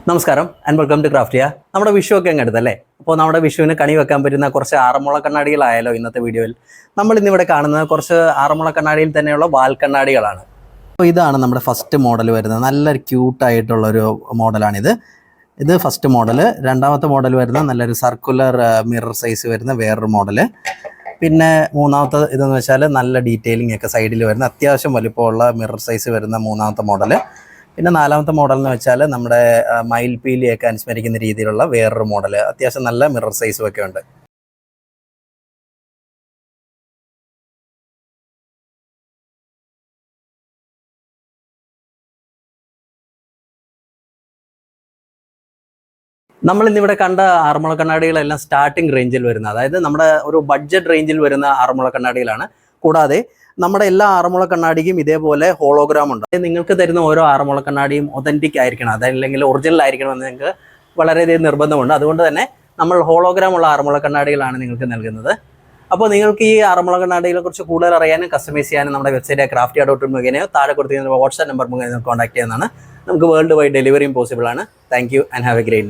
നമസ്കാരം and welcome to ക്രാഫ്റ്റിയ. നമ്മുടെ വിഷു ഒക്കെ അങ്ങ് അടുത്തല്ലേ. അപ്പോൾ നമ്മുടെ വിഷുവിന് കണി വെക്കാൻ പറ്റുന്ന കുറച്ച് ആറന്മുള കണ്ണാടികളായാലോ ഇന്നത്തെ വീഡിയോയിൽ. നമ്മൾ ഇന്നിവിടെ കാണുന്നത് കുറച്ച് ആറന്മുള കണ്ണാടിയിൽ തന്നെയുള്ള വാൽ കണ്ണാടികളാണ്. അപ്പോൾ ഇതാണ് നമ്മുടെ ഫസ്റ്റ് മോഡൽ വരുന്നത്. നല്ലൊരു ക്യൂട്ടായിട്ടുള്ളൊരു മോഡലാണിത്. ഇത് ഫസ്റ്റ് മോഡൽ. രണ്ടാമത്തെ മോഡൽ വരുന്ന നല്ലൊരു സർക്കുലർ മിറർ സൈസ് വരുന്ന വേറൊരു മോഡല്. പിന്നെ മൂന്നാമത്തെ ഇതെന്ന് വെച്ചാൽ നല്ല ഡീറ്റെയിലിംഗ് ഒക്കെ സൈഡിൽ വരുന്ന അത്യാവശ്യം വലിപ്പമുള്ള മിറർ സൈസ് വരുന്ന മൂന്നാമത്തെ മോഡല്. പിന്നെ നാലാമത്തെ മോഡൽ എന്ന് വെച്ചാൽ നമ്മുടെ മയിൽപീലിയൊക്കെ അനുസ്മരിക്കുന്ന രീതിയിലുള്ള വേറൊരു മോഡൽ. അത്യാവശ്യം നല്ല മിറർ സൈസും ഒക്കെ ഉണ്ട്. നമ്മൾ ഇന്നിവിടെ കണ്ട ആറന്മുള കണ്ണാടികളെല്ലാം സ്റ്റാർട്ടിംഗ് റേഞ്ചിൽ വരുന്ന, അതായത് നമ്മുടെ ഒരു ബഡ്ജറ്റ് റേഞ്ചിൽ വരുന്ന ആറന്മുള കണ്ണാടികളാണ്. കൂടാതെ നമ്മുടെ എല്ലാ ആറന്മുള കണ്ണാടിക്കും ഇതേപോലെ ഹോളോഗ്രാം ഉണ്ട്. നിങ്ങൾക്ക് തരുന്ന ഓരോ ആറന്മുള കണ്ണാടിയും ഒതന്റിക് ആയിരിക്കണം, അതല്ലെങ്കിൽ ഒറിജിനൽ ആയിരിക്കണമെന്ന് നിങ്ങൾക്ക് വളരെയധികം നിർബന്ധമുണ്ട്. അതുകൊണ്ട് തന്നെ നമ്മൾ ഹോളോഗ്രാം ഉള്ള ആറന്മുള കണ്ണാടികളാണ് നിങ്ങൾക്ക് നൽകുന്നത്. അപ്പോൾ നിങ്ങൾക്ക് ഈ ആറന്മുള കണ്ണാടികളെ കുറിച്ച് കൂടുതൽ അറിയാനും കസ്റ്റമൈസ് ചെയ്യാനും നമ്മുടെ വെബ്സൈറ്റ് craftia.in മുഖേനയോ താഴെ കൊടുത്തിരിക്കുന്ന വാട്സ്ആപ്പ് നമ്പർ മുഖേന കോൺടാക്ട് ചെയ്യുന്നതാണ്. നമുക്ക് വേൾഡ് വൈഡ് ഡെലിവറിയും പോസിബിൾ ആണ്. Thank you and have A great day.